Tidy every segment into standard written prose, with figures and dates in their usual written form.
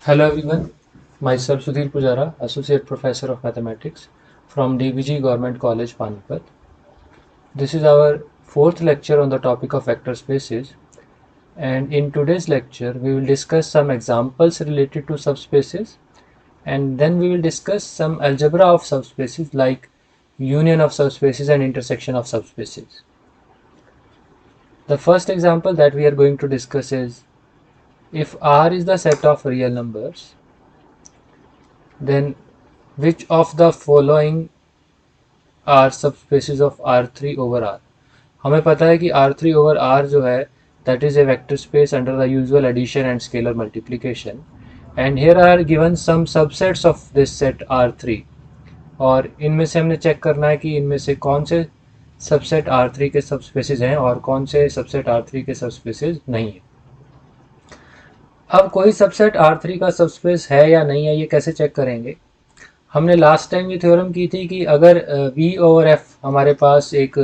Hello everyone, myself Sudhir Pujara, Associate Professor of Mathematics from DVG Government College, Panipat. This is our fourth lecture on the topic of vector spaces, and in today's lecture we will discuss some examples related to subspaces, and then we will discuss some algebra of subspaces like union of subspaces and intersection of subspaces. The first example that we are going to discuss is if R is the set of real numbers, then which of the following are subspaces of R3 over R। हमें पता है कि R3 over R जो है that is a vector space under the usual addition and scalar multiplication, and here are given some subsets of this set R3, और इनमें से हमने चेक करना है कि इनमें से कौन से सबसेट R3 के सबस्पेसेस हैं और कौन से सबसेट R3 के सबस्पेसेस नहीं है। अब कोई सबसेट R3 का सबस्पेस है या नहीं है ये कैसे चेक करेंगे। हमने लास्ट टाइम ये थ्योरम की थी कि अगर V over F हमारे पास एक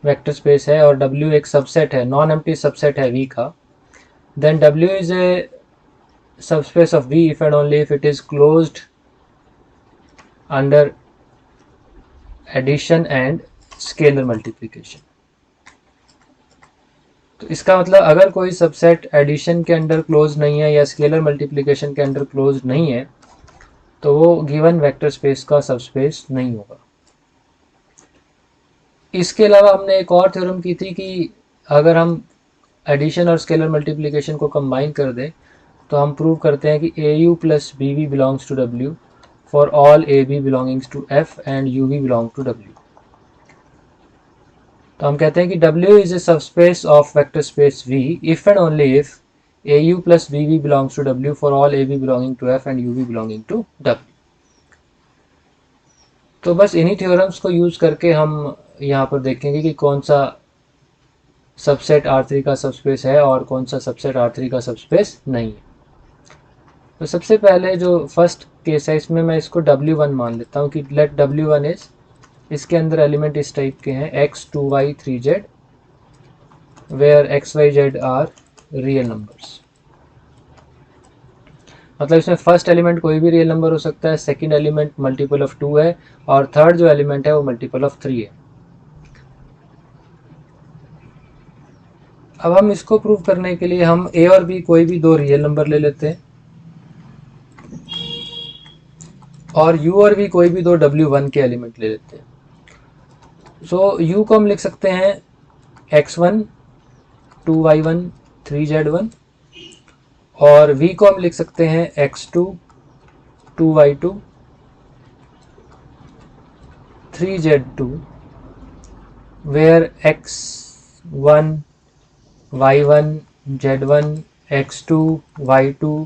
वेक्टर स्पेस है और W एक सबसेट है, नॉन एम्प्टी सबसेट है V का, then W is a subspace of V if and only if it is closed under addition and scalar multiplication. तो इसका मतलब अगर कोई सबसेट एडिशन के अंडर क्लोज नहीं है या स्केलर मल्टीप्लिकेशन के अंडर क्लोज नहीं है तो वो गिवन वेक्टर स्पेस का सबस्पेस नहीं होगा। इसके अलावा हमने एक और थ्योरम की थी कि अगर हम एडिशन और स्केलर मल्टीप्लिकेशन को कंबाइन कर दें तो हम प्रूव करते हैं कि AU plus BV belongs to W for all AB belongings to F and UV belong to W। तो हम कहते हैं कि W is a subspace of vector space V if and only if AU plus BV belongs to W for all AB belonging to F and UV belonging to W। तो बस इन्हीं theorems को use करके हम यहाँ पर देखेंगे कि कौन सा सबसेट R3 का सबस्पेस है और कौन सा सबसेट R3 का सबस्पेस नहीं है। तो सबसे पहले जो फर्स्ट केस है इसमें मैं इसको W1 मान लेता हूँ कि लेट W1 इज, इसके अंदर एलिमेंट इस टाइप के हैं x 2y 3z where x y z are real numbers. मतलब इसमें फर्स्ट एलिमेंट कोई भी रियल नंबर हो सकता है, सेकंड एलिमेंट मल्टीपल ऑफ 2 है और थर्ड जो एलिमेंट है वो मल्टीपल ऑफ 3 है। अब हम इसको प्रूव करने के लिए हम A और B कोई भी दो रियल नंबर ले लेते हैं और U और V कोई भी दो W1 के एलिमेंट ले लेते हैं। सो U को हम लिख सकते हैं x1 2y1 3z1 और V को हम लिख सकते हैं x2 2y2 3z2 where x1 y1 z1 x2 y2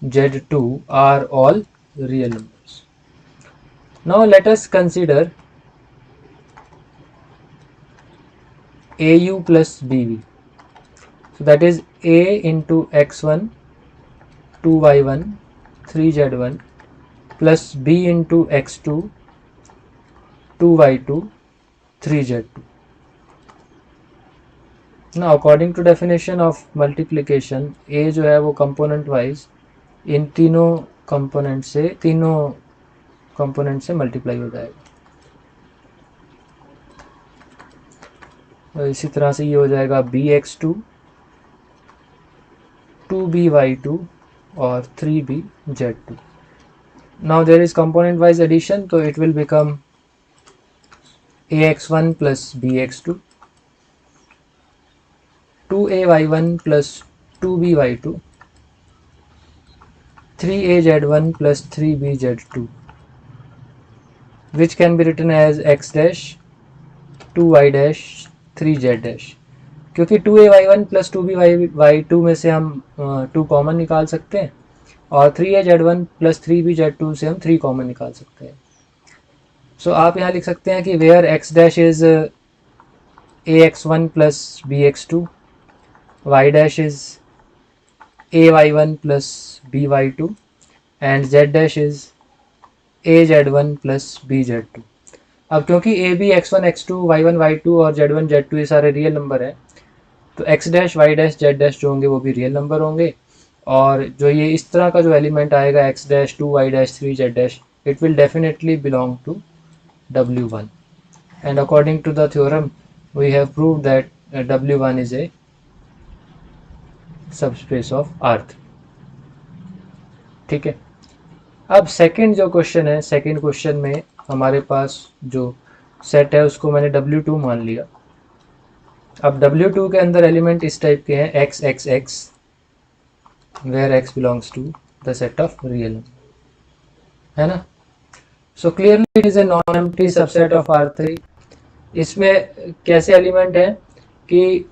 z2 are all real numbers. Now let us consider AU plus BV. So that is A into x1 2y1 3z1 plus B into x2 2y2 3z2. Now according to definition of multiplication, A जो है वो component wise इन तीनों component से multiply हो जाएगा। तो इसी तरह से ये हो जाएगा bx2 2by2 और 3bz2। Now there is component wise addition, so it will become ax1 plus bx2 2ay1 plus 2by2 3az1 plus 3bz2 which can be written as x dash 2y dash 3z dash। क्योंकि 2ay1 plus 2by2 में से हम 2 common निकाल सकते हैं और 3az1 plus 3bz2 से हम 3 कॉमन निकाल सकते हैं। सो आप यहाँ लिख सकते हैं कि where x dash is ax1 plus bx2, y dash is ay1 plus by2 and z dash is az1 plus bz2। अब क्योंकि a b x1 x2 y1 y2 और z1 z2 ये सारे रियल नंबर हैं तो x dash y dash z dash जो होंगे वो भी रियल नंबर होंगे और जो ये इस तरह का जो एलिमेंट आएगा x dash 2 y dash 3 z dash, it will definitely belong to W1. And according to the theorem, we have proved that W1 is a subspace of R3. ठीक है, अब सेकंड जो क्वेश्चन है, सेकंड क्वेश्चन में हमारे पास जो set है उसको मैंने W2 मान लिया। अब W2 के अंदर एलिमेंट इस टाइप के हैं x x x, where x belongs to the set of real number, है ना। So clearly it is a non-empty subset of R3. इसमें कैसे एलिमेंट है कि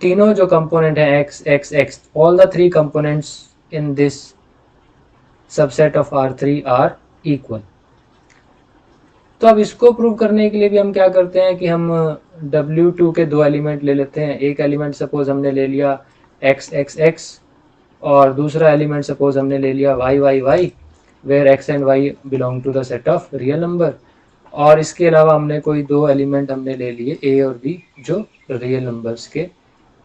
तीनों जो कंपोनेंट हैं x x x, all the three components in this subset of R3 are equal. तो अब इसको प्रूव करने के लिए भी हम क्या करते हैं कि हम W2 के दो एलिमेंट ले लेते हैं। एक एलिमेंट सपोज हमने ले लिया x x x और दूसरा एलिमेंट सपोज हमने ले लिया y y y, where x and y belong to the set of real number. और इसके अलावा हमने कोई दो एलिमेंट हमने ले लिए a और b जो रियल नंबर्स के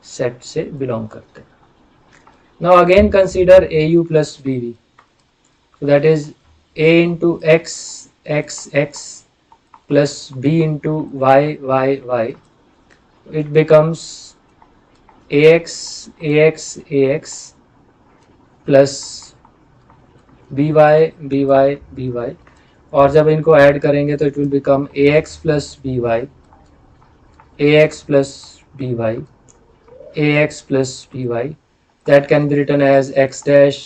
सेट से बिलोंग करते हैं। Now again consider au plus bv, so that is a into x x x plus b into y y y. It becomes ax ax ax plus by by by, और जब इनको add करेंगे तो it will become ax plus by ax plus by ax plus by. That can be written as x dash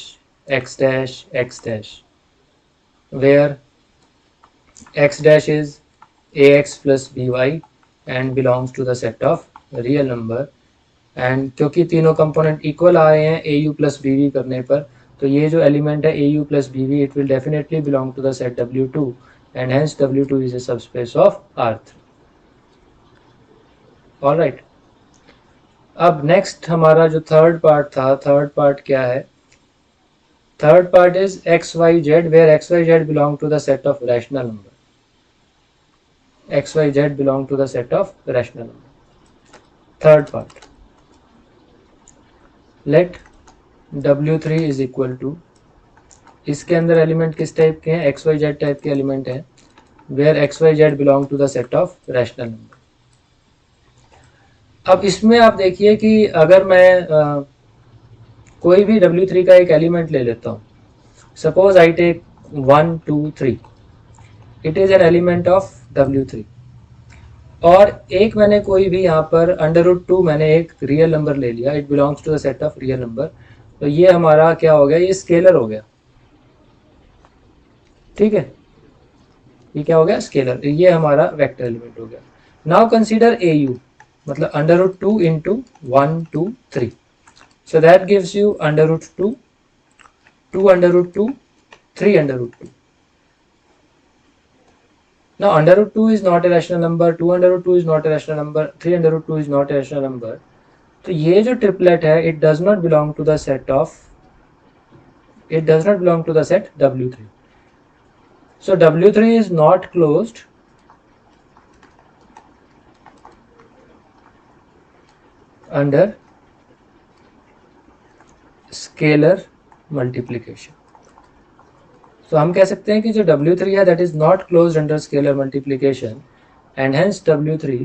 x dash x dash, where x dash is ax plus by and belongs to the set of real number. and क्योंकि तीनों component equal आए हैं au plus bv करने पर, तो ये जो element है au plus bv it will definitely belong to the set W2 and hence W2 is a subspace of R3. Alright, अब नेक्स्ट हमारा जो थर्ड पार्ट था, थर्ड पार्ट क्या है? Third part is x y z, where x y z belong to the set of rational number. X y z belong to the set of rational number. Third part, let W3 is equal to, इसके अंदर element किस type के हैं? x y z type के element हैं, where x y z belong to the set of rational number. अब इसमें आप देखिए कि अगर मैं कोई भी W3 का एक एलिमेंट ले लेता हूँ, suppose I take 1 2 3, it is an element of W3, और एक मैंने कोई भी यहाँ पर √2 मैंने एक रियल नंबर ले लिया, it belongs to the set of real number, तो ये हमारा क्या हो गया? ये स्केलर हो गया। ठीक है, ये क्या हो गया? स्केलर। ये हमारा वेक्टर एलिमेंट हो गया। नाउ कंसीडर au, मतलब √2 into 1 2 3, so that gives you √2 2 √2 3 √2. now √2 is not a rational number, 2 √2 is not a rational number, 3 √2 is not a rational number. तो ये जो ट्रिपलेट है it does not belong to the set W3. so W3 is not closed under scalar multiplication. तो हम कह सकते हैं कि जो W3 है that is not closed under scalar multiplication and hence W3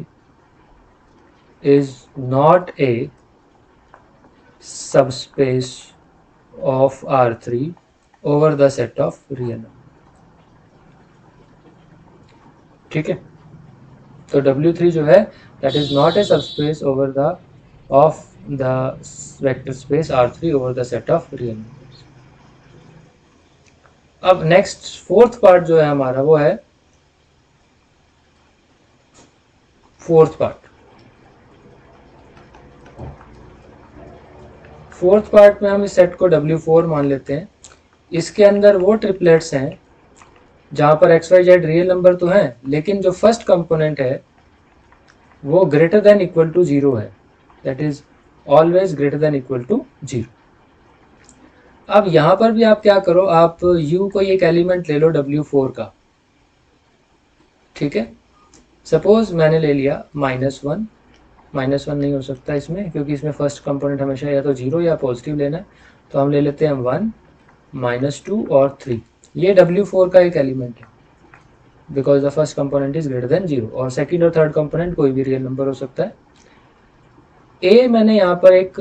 is not a subspace of R3 over the set of real number. ठीक है, तो W3 जो है that is not a subspace over the of the vector space R3 over the set of real numbers. अब next fourth part जो है हमारा वो है फोर्थ पार्ट में हम इस सेट को W4 मान लेते हैं। इसके अंदर वो ट्रिपलेट्स हैं जहां पर x y z real number तो हैं, लेकिन जो फर्स्ट कंपोनेंट है वो ग्रेटर देन इक्वल टू 0 है, that is always greater than equal to 0। अब यहां पर भी आप क्या करो, आप u को एक एलिमेंट ले लो W4 का। ठीक है, सपोज मैंने ले लिया -1 नहीं हो सकता इसमें, क्योंकि इसमें फर्स्ट कंपोनेंट हमेशा या तो 0 या पॉजिटिव लेना है, तो हम ले लेते हैं 1, -2 और 3। ये W4 का एक एलिमेंट है because the first component is greater than 0, और सेकंड और थर्ड कंपोनेंट कोई भी रियल नंबर हो सकता है। ए मैंने यहाँ पर एक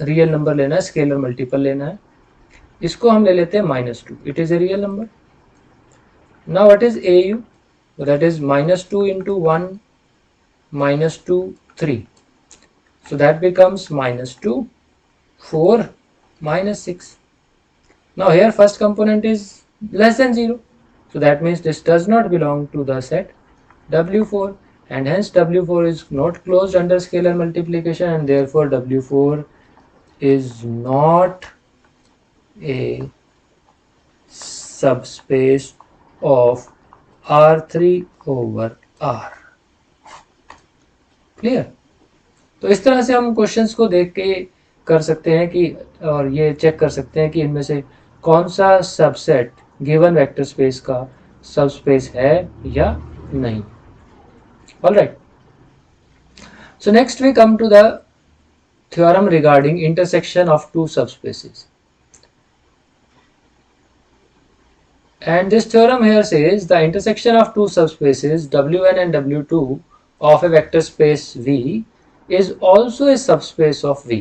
रियल नंबर लेना है, स्केलर मल्टीपल लेना है, इसको हम ले लेते हैं -2। It is a real number. Now what is AU? That is -2 into 1 -2 3, so that becomes -2 4 -6. Now here first component is less than 0, so that means this does not belong to the set W4, and hence W4 is not closed under scalar multiplication, and therefore W4 is not a subspace of R3 over R. Clear? तो इस तरह से हम questions को देख के कर सकते हैं कि, और ये चेक कर सकते हैं कि इनमें से कौन सा सबसेट गिवन वेक्टर स्पेस का सबस्पेस है या नहीं। Alright, so next we come to the theorem regarding intersection of two subspaces, and this theorem here says the intersection of two subspaces W1 and W2 of a vector space V is also a subspace of V.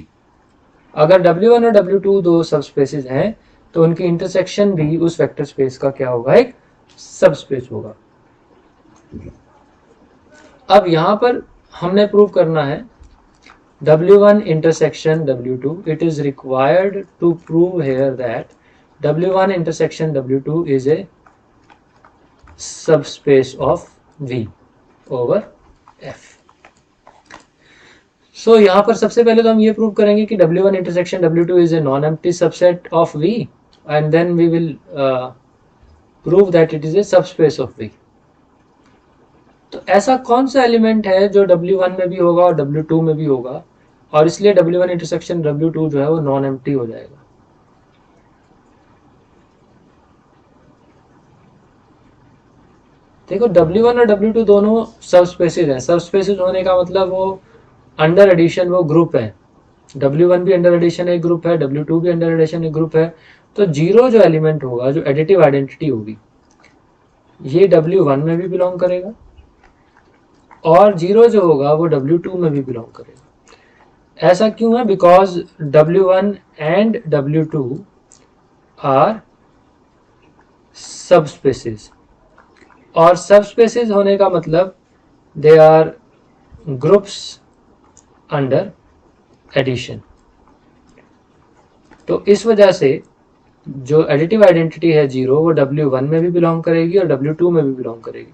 अगर W1 और W2 दो subspaces हैं तो उनकी intersection भी उस vector space का क्या होगा? एक सबस्पेस होगा। अब यहां पर हमने प्रूव करना है W1 intersection W2. It is required to prove here that W1 intersection W2 is a subspace of V over F. So यहाँ पर सबसे पहले तो हम ये प्रूव करेंगे कि W1 intersection W2 is a non-empty subset of V, and then we will prove that it is a subspace of V. तो ऐसा कौन सा एलिमेंट है जो W1 में भी होगा और W2 में भी होगा, और इसलिए W1 intersection W2 जो है वो नॉन एम्प्टी हो जाएगा? देखो W1 और W2 दोनों सबस्पेसेस हैं। सबस्पेसेस होने का मतलब वो अंडर एडिशन वो ग्रुप है। W1 भी अंडर एडिशन एक ग्रुप है, W2 भी अंडर एडिशन एक ग्रुप है। तो जीरो जो एलिमेंट होगा, जो एडिटिव आइडेंटिटी होगी, ये W1 में भी बिलोंग करेगा, और जीरो जो होगा वो W2 में भी बिलोंग करेगा। ऐसा क्यों है? Because W1 and W2 are subspaces, और सबस्पेसेस होने का मतलब they are groups under addition. तो इस वजह से जो एडिटिव आइडेंटिटी है जीरो, वो W1 में भी बिलोंग करेगी और W2 में भी बिलोंग करेगी।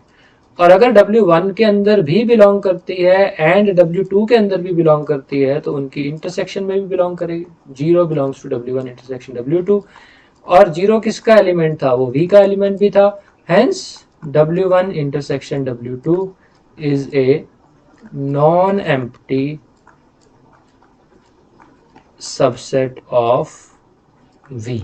और अगर W1 के अंदर भी बिलोंग करती है एंड W2 के अंदर भी बिलोंग करती है तो उनकी इंटरसेक्शन में भी बिलोंग करेगी। Zero belongs to W1 intersection W2, और जीरो किसका एलिमेंट था? वो V का एलिमेंट भी था। Hence W1 intersection W2 is a non-empty subset of V.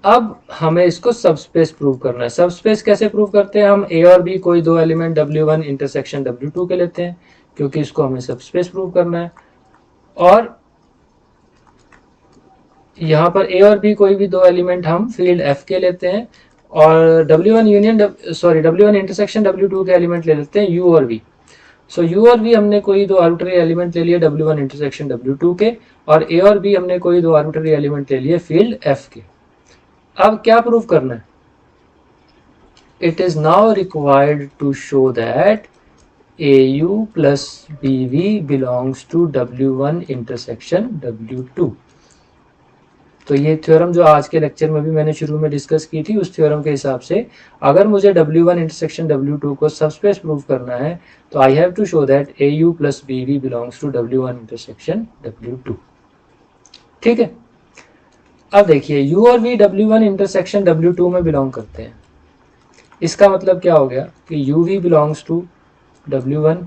अब हमें इसको सबस्पेस प्रूव करना है। सबस्पेस कैसे प्रूव करते हैं? हम A और B कोई दो एलिमेंट W1 इंटरसेक्शन W2 के लेते हैं, क्योंकि इसको हमें सबस्पेस प्रूव करना है। और यहाँ पर A और B कोई भी दो एलिमेंट हम फील्ड F के लेते हैं, और W1 इंटरसेक्शन W2 के एलिमेंट ले लेते हैं U और V। सो U और V हमने कोई दो आर्बिट्ररी एलिमेंट ले लिए W1 इंटरसेक्शन W2 के, और A और B हमने कोई दो आर्बिट्ररी एलिमेंट ले लिए फील्ड F के। अब क्या प्रूव करना है? It is now required to show that AU plus BV belongs to W1 intersection W2। तो ये थ्योरम जो आज के लेक्चर में भी मैंने शुरू में डिस्कस की थी, उस थ्योरम के हिसाब से अगर मुझे W1 इंटरसेक्शन W2 को सबस्पेस प्रूव करना है तो I have to show that AU plus BV belongs to W1 intersection W2। ठीक है, अब देखिए U और V W1 इंटरसेक्शन W2 में बिलोंग करते हैं। इसका मतलब क्या हो गया कि UV belongs to W1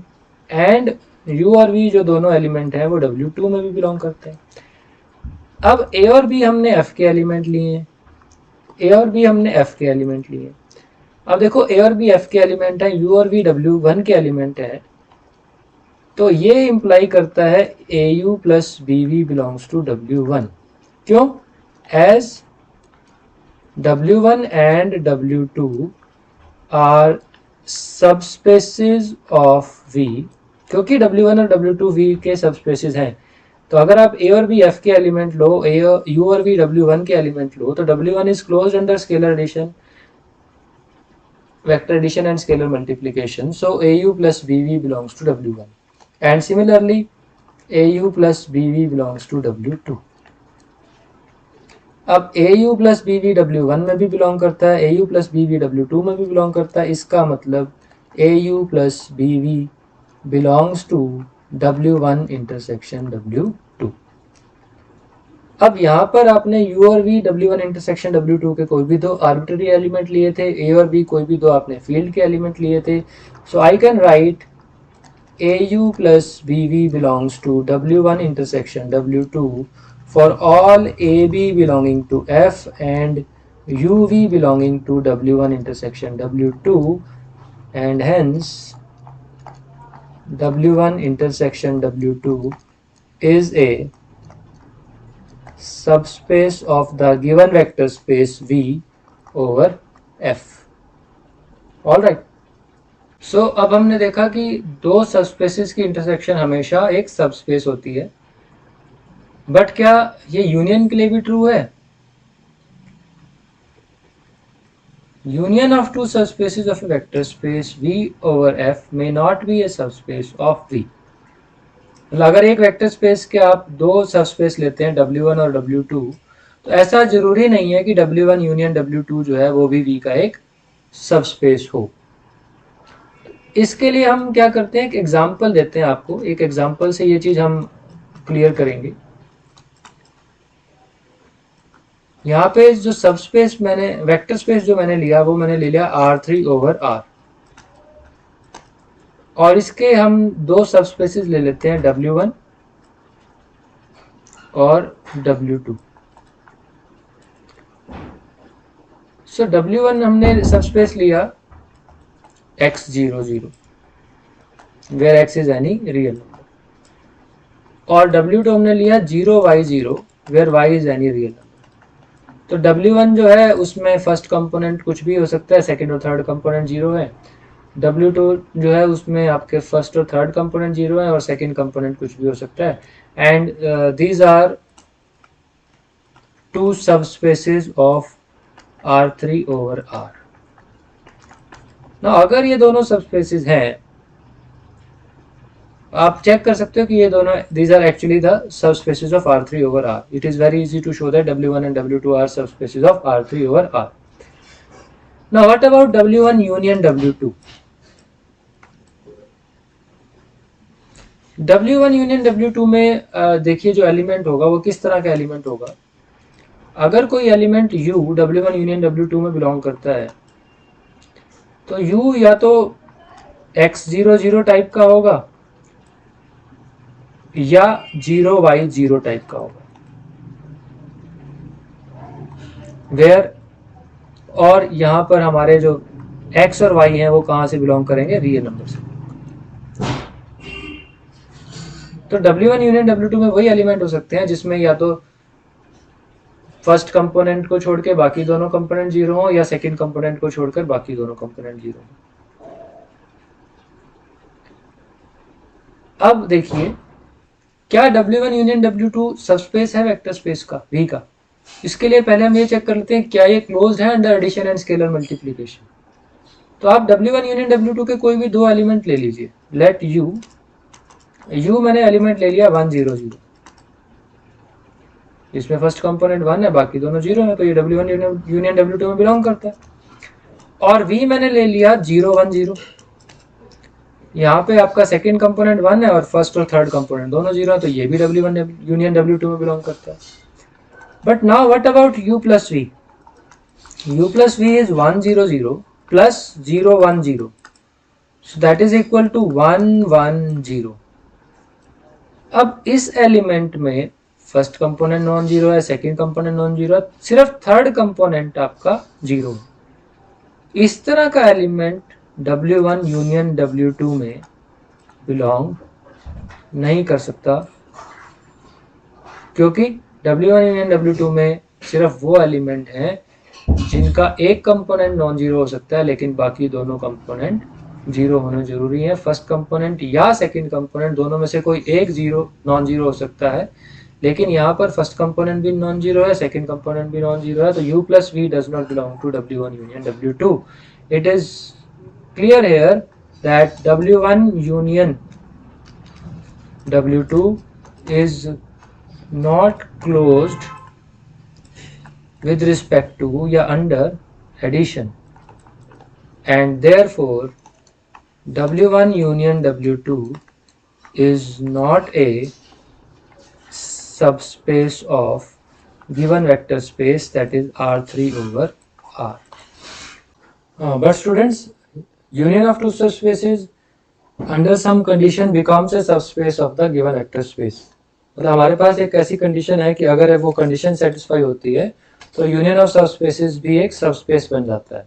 and U और V जो दोनों एलिमेंट हैं वो W2 में भी बिलोंग करते हैं। अब A और B हमने F के एलिमेंट लिए हैं, A और B हमने F के एलिमेंट लिए। अब देखो A और B F के एलिमेंट है, U और V W1 के एलिमेंट है, तो ये इंप्लाई करता है AU plus BV belongs to W1। क्यों? As W1 and W2 are subspaces of V, क्योंकि W1 और W2 V के सबस्पेसेस हैं। तो अगर आप A और B F के एलिमेंट लो, U और V W1 के एलिमेंट लो, तो W1 is closed under scalar addition, vector addition and scalar multiplication. So AU plus BV belongs to W1, and similarly AU plus BV belongs to W2. अब AU plus BV W1 में भी belong करता है, AU plus BV W2 में भी belong करता है। इसका मतलब AU plus BV belongs to W1 intersection W2। अब यहाँ पर आपने U और V W1 इंटरसेक्शन W2 के कोई भी दो आर्बिट्ररी एलिमेंट लिए थे, A और B कोई भी दो आपने फील्ड के एलिमेंट लिए थे। So I can write AU plus BV belongs to W1 intersection W2 for all AB belonging to F and UV belonging to W1 intersection W2, and hence W1 intersection W2 is a subspace of the given vector space V over F. All right. So अब हमने देखा कि दो subspaces की intersection हमेशा एक subspace होती है, बट क्या ये यूनियन के लिए भी ट्रू है? Union of two subspaces of a vector space V over F may not be a subspace of V. अगर एक वेक्टर स्पेस के आप दो सबस्पेस लेते हैं W1 और W2, तो ऐसा जरूरी नहीं है कि W1 यूनियन W2 जो है वो भी V का एक सबस्पेस हो। इसके लिए हम क्या करते हैं, एक एग्जांपल देते हैं आपको, एक एग्जांपल से ये चीज हम क्लियर करेंगे। यहाँ पे जो सबस्पेस मैंने, वेक्टर स्पेस जो मैंने लिया, वो मैंने ले लिया R3 over R, और इसके हम दो सबस्पेसेस ले लेते हैं W1 और W2। सो W1 हमने सबस्पेस लिया X00 where X is any real number, और W2 हमने लिया 0Y0 where Y is any real number। तो W1 जो है उसमें फर्स्ट कंपोनेंट कुछ भी हो सकता है, सेकंड और थर्ड कंपोनेंट 0 है। W2 जो है उसमें आपके फर्स्ट और थर्ड कंपोनेंट 0 है और सेकंड कंपोनेंट कुछ भी हो सकता है। And these are two subspaces of R3 over R। ना अगर ये दोनों सबस्पेसेस हैं, आप चेक कर सकते हो कि ये दोनों, these are actually the subspaces of R3 over R. It is very easy to show that W1 and W2 are subspaces of R3 over R. Now what about W1 union W2? W1 union W2 में देखिए जो element होगा वो किस तरह का element होगा। अगर कोई element U W1 union W2 में बिलोंग करता है, तो U या तो X00 टाइप का होगा या 0Y0 टाइप का होगा, वेयर, और यहां पर हमारे जो X और Y हैं वो कहां से बिलोंग करेंगे, रियल नंबर से। तो W1 यूनियन W2 में वही एलिमेंट हो सकते हैं जिसमें या तो फर्स्ट कंपोनेंट को छोड़ के बाकी दोनों कंपोनेंट 0 हो, या सेकंड कंपोनेंट को छोड़कर बाकी दोनों कंपोनेंट 0 हो। अब देखिए, क्या W1 यूनियन W2 सबस्पेस है वेक्टर स्पेस का, V का? इसके लिए पहले हम ये चेक कर लेते हैं क्या ये क्लोज्ड है under addition and scalar multiplication. तो आप W1 यूनियन W2 के कोई भी दो एलिमेंट ले लीजिए। लेट U मैंने एलिमेंट ले लिया 1 0 0, इसमें फर्स्ट कंपोनेंट 1 है, बाकी दोनों 0 है, तो ये W1 यूनियन W2 में बिलोंग करता है। और V मैंने ले लिया 0 1 0, यहाँ पे आपका सेकंड कंपोनेंट 1 है और फर्स्ट और थर्ड कंपोनेंट दोनों 0 है, तो ये भी W1 यूनियन W2 में बिलोंग करता है। But now what about U plus V? U plus V is 1 0 0 plus 0 1 0, so that is equal to 1 1 0। अब इस एलिमेंट में फर्स्ट कंपोनेंट नॉन जीरो है, सेकंड कंपोनेंट नॉन जीरो है, सिर्फ थर्ड कंपोनेंट आपका 0 है। इस तरह का एलिमेंट W1 यूनियन W2 में बिलोंग नहीं कर सकता, क्योंकि W1 यूनियन W2 में सिर्फ वो एलिमेंट हैं जिनका एक कंपोनेंट नॉन जीरो हो सकता है, लेकिन बाकी दोनों कंपोनेंट जीरो होना जरूरी है। फर्स्ट कंपोनेंट या सेकंड कंपोनेंट दोनों में से कोई एक जीरो नॉन जीरो हो सकता है, लेकिन यहाँ पर फर्स्ट कंपोनेंट भी नॉन जीरो है, सेकंड कंपोनेंट भी नॉन जीरो है, तो U plus V does not belong to W1 union W2. It is clear here that W1 union W2 is not closed with respect to या under addition, and therefore W1 union W2 is not a subspace of given vector space, that is R3 over R. But students, union of two subspaces under some condition becomes a subspace of the given vector space. मतलब हमारे पास एक ऐसी condition है कि अगर वो condition satisfy होती है तो यूनियन ऑफ सबस्पेसेस भी एक सबस्पेस बन जाता है।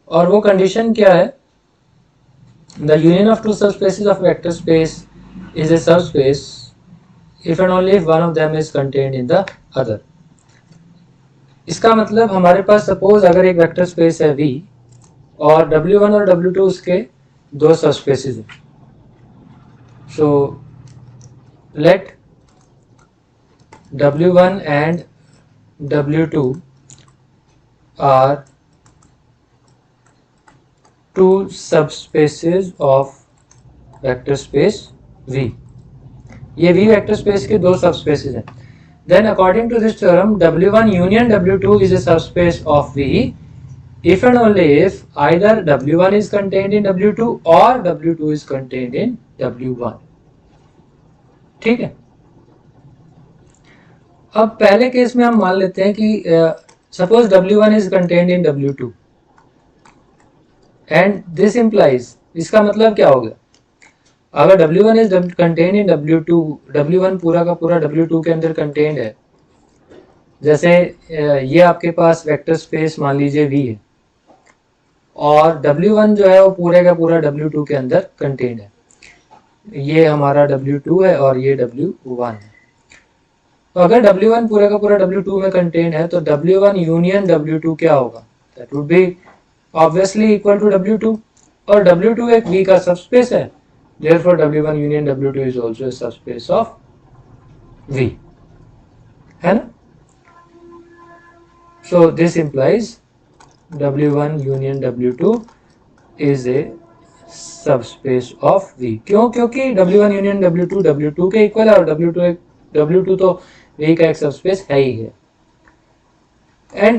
और वो कंडीशन क्या है? The union of two subspaces of vector space is a subspace if and only if one of them is contained in the other. इसका मतलब हमारे पास सपोज अगर एक वेक्टर स्पेस है V और W1 और W2 उसके दो सबस्पेसेस हैं, so let W1 and W2 are two subspaces of vector space V. ये V वेक्टर स्पेस के दो सबस्पेसेस हैं। Then according to this theorem, W1 union W2 is a subspace of V if and only if either W1 is contained in W2 or W2 is contained in W1. ठीक है। अब पहले case में हम मान लेते हैं कि suppose W1 is contained in W2 and this implies, इसका मतलब क्या होगा? अगर W1 is contained in W2, W1 पूरा का पूरा W2 के अंदर कंटेन्ड है, जैसे ये आपके पास वेक्टर स्पेस मान लीजिए V है और W1 जो है वो पूरे का पूरा W2 के अंदर कंटेन्ड है, ये हमारा W2 है और ये W1 है। तो अगर W1 पूरे का पूरा W2 में कंटेन्ड है तो W1 यूनियन W2 क्या होगा? That would be obviously equal to W2, और W2 एक V का सबस्पेस है, therefore W1 union W2 is also a subspace of V, है ना? So this implies W1 union W2 is a subspace of V. क्यों? क्योंकि W1 union W2 W2 के equal है और W2 तो V का एक सबस्पेस है ही है। And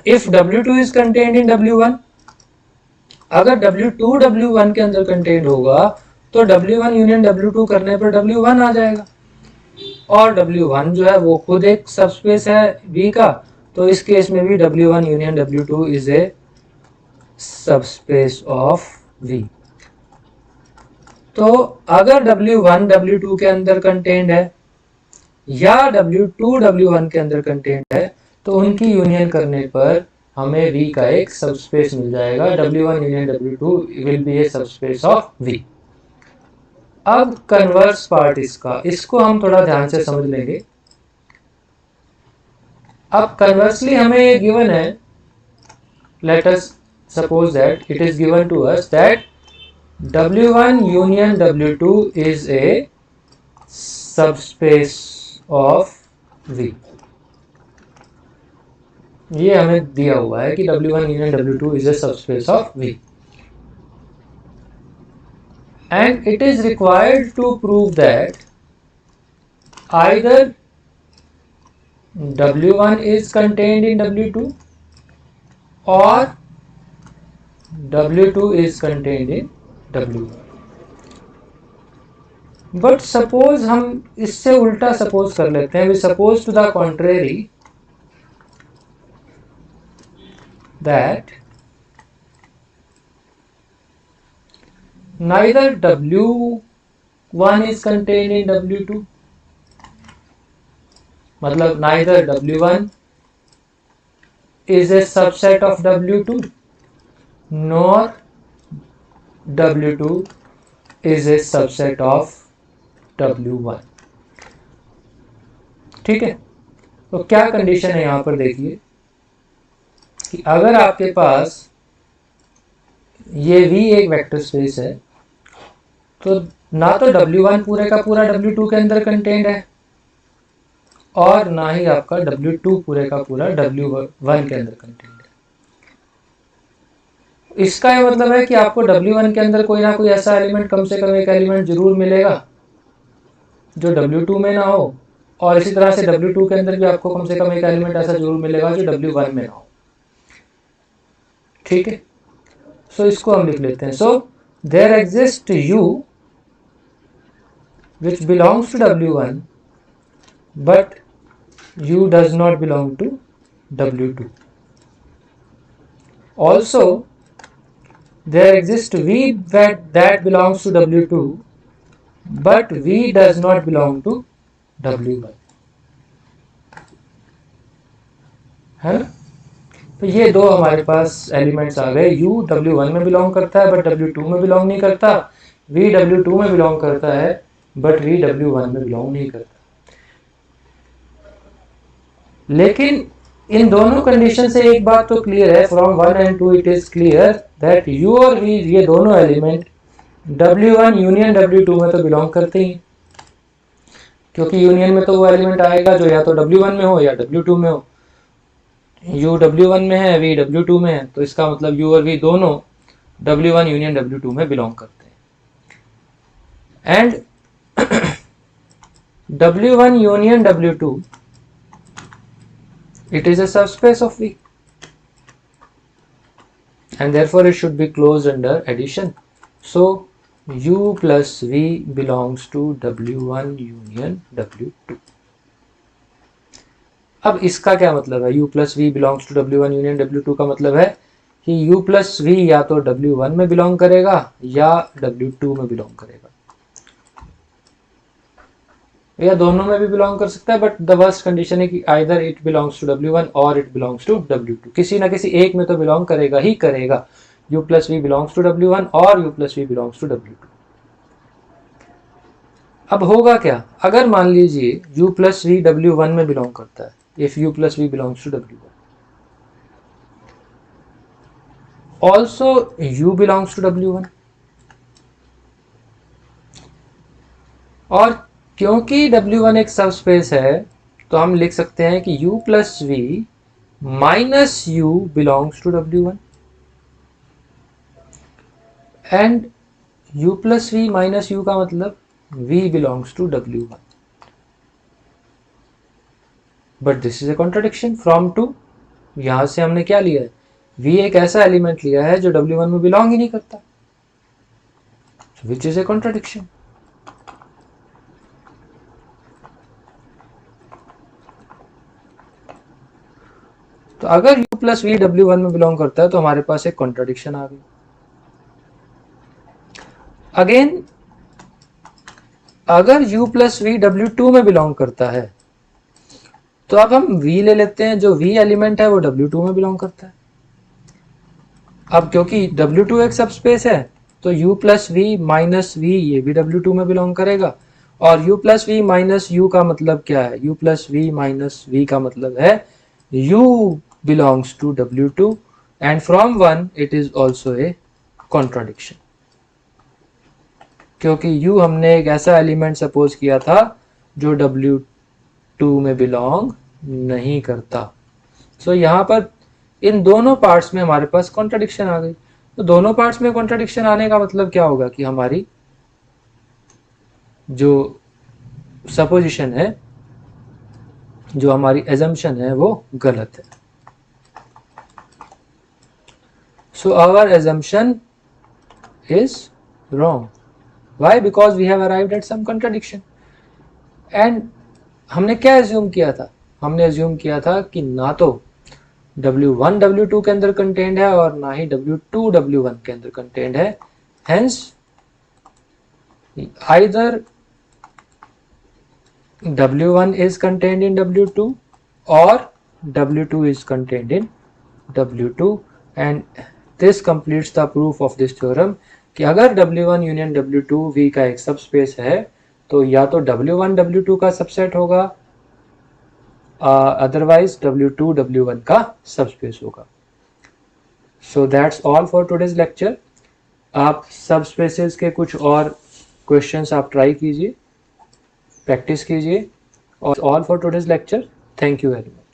if W2 is contained in W1, अगर W2 W1 के अंदर कंटेन्ड होगा तो W1 यूनियन W2 करने पर W1 आ जाएगा, और W1 जो है वो खुद एक सबस्पेस है V का, तो इस केस में भी W1 union W2 is a subspace of V। तो अगर W1 W2 के अंदर कंटेन्ड है या W2 W1 के अंदर कंटेन्ड है तो उनकी यूनियन करने पर हमें V का एक सबस्पेस मिल जाएगा। W1 union W2 will be A subspace of V। अब कन्वर्स पार्ट इसको हम थोड़ा ध्यान से समझ लेंगे। अब कन्वर्सली हमें ये गिवन है, let us suppose that it is given to us that W1 union W2 is a subspace of V। ये हमें दिया हुआ है कि W1 union W2 is a subspace of V, and it is required to prove that either W1 is contained in W2 or W2 is contained in W1. But suppose हम इससे उल्टा suppose कर लेते हैं, we suppose to the contrary that neither W1 is contained in W2, मतलब neither W1 is a subset of W2 nor W2 is a subset of W1. ठीक है। तो क्या कंडीशन है यहाँ पर देखिए कि अगर आपके पास ये V एक वेक्टर स्पेस है तो ना तो W1 पूरे का पूरा W2 के अंदर कंटेंट है और ना ही आपका W2 पूरे का पूरा W1 के अंदर कंटेंट है। इसका ये मतलब है कि आपको W1 के अंदर कोई ना कोई ऐसा एलिमेंट, कम से कम एक एलिमेंट जरूर मिलेगा जो W2 में ना हो, और इसी तरह से W2 के अंदर भी आपको कम से कम एक एलिमेंट ऐसा जरूर मिलेगा जो W1 में ना हो। ठीक है, सो इसको हम लिख लेते हैं। So there exist U which belongs to W1 but U does not belong to W2. Also there exists V that belongs to W2 but V does not belong to W1, है ना। तो ये दो हमारे पास एलिमेंट्स आ गए। U W1 में belong करता है बट W2 में बिलोंग नहीं करता, V W2 में बिलोंग करता है बट V W1 में बिलोंग नहीं करता। लेकिन इन दोनों कंडीशन से एक बात तो क्लियर है, from 1 and 2 it is clear that U और V ये दोनों एलिमेंट W1 यूनियन W2 में तो बिलोंग करते ही, क्योंकि यूनियन में तो वो एलिमेंट आएगा जो या तो W1 में हो या W2 में हो। U W1 में है, V W2 में है, तो इसका मतलब U और V दोनों W1 यूनियन W2 में बिलोंग करते हैं। And W1 union W2 it is a subspace of V and therefore it should be closed under addition. So U plus V belongs to W1 union W2. अब इसका क्या मतलब है? U plus V belongs to W1 union W2 का मतलब है कि U plus V या तो W1 में बिलोंग करेगा या W2 में बिलोंग करेगा, या दोनों में भी बिलोंग कर सकता है, बट द फर्स्ट कंडीशन है कि either it belongs to W1 और इट बिलोंग्स टू W2, किसी ना किसी एक में तो बिलोंग करेगा ही करेगा। U plus V belongs to W1 और U plus V belongs to W2। अब होगा क्या अगर मान लीजिए U plus V W1 में बिलोंग करता है, if U plus V belongs to W1 also U belongs to W1, और क्योंकि W1 एक सबस्पेस है तो हम लिख सकते हैं कि U plus V minus U belongs to W1 and U plus V minus U का मतलब V belongs to W1, but this is a contradiction from 2। यहां से हमने क्या लिया है? V एक ऐसा एलिमेंट लिया है जो W1 में बिलोंग ही नहीं करता, which is a contradiction। तो अगर U plus V W1 में बिलोंग करता है तो हमारे पास एक कॉन्ट्राडिक्शन आ गई। अगेन अगर U plus V W2 में बिलोंग करता है तो अब हम V ले लेते हैं, जो V एलिमेंट है वो W2 में बिलोंग करता है। अब क्योंकि W2 एक सबस्पेस है तो U plus V minus V ये भी W2 में बिलोंग करेगा, और U plus V minus U का मतलब क्या है? U plus V minus V का मतलब है U belongs to W2 and from 1 it is also a contradiction, क्योंकि U हमने एक ऐसा एलिमेंट सपोज किया था जो W2 में बिलोंग नहीं करता। सो यहाँ पर इन दोनों पार्ट्स में हमारे पास कॉन्ट्राडिक्शन आ गई। तो दोनों पार्ट्स में कॉन्ट्राडिक्शन आने का मतलब क्या होगा कि हमारी जो सपोजिशन है, जो हमारी एजम्पशन है वो गलत है। So our assumption is wrong. Why? Because we have arrived at some contradiction। And हमने क्या एज्यूम किया था? हमने एज्यूम किया था कि ना तो W1 W2 के अंदर कंटेंट है और ना ही W2 W1 के अंदर कंटेंट है। Hence either W1 is contained in W2 or W2 is contained in W2, and this completes the proof of this theorem कि अगर W1 यूनियन W2 V का एक सबस्पेस है तो या तो W1 W2 का सबसेट होगा अदरवाइज W2 W1 का सबस्पेस होगा। So that's all for today's lecture. आप सबस्पेसेस के कुछ और क्वेश्चंस आप ट्राई कीजिए, प्रैक्टिस कीजिए, और all for today's lecture. Thank you very much.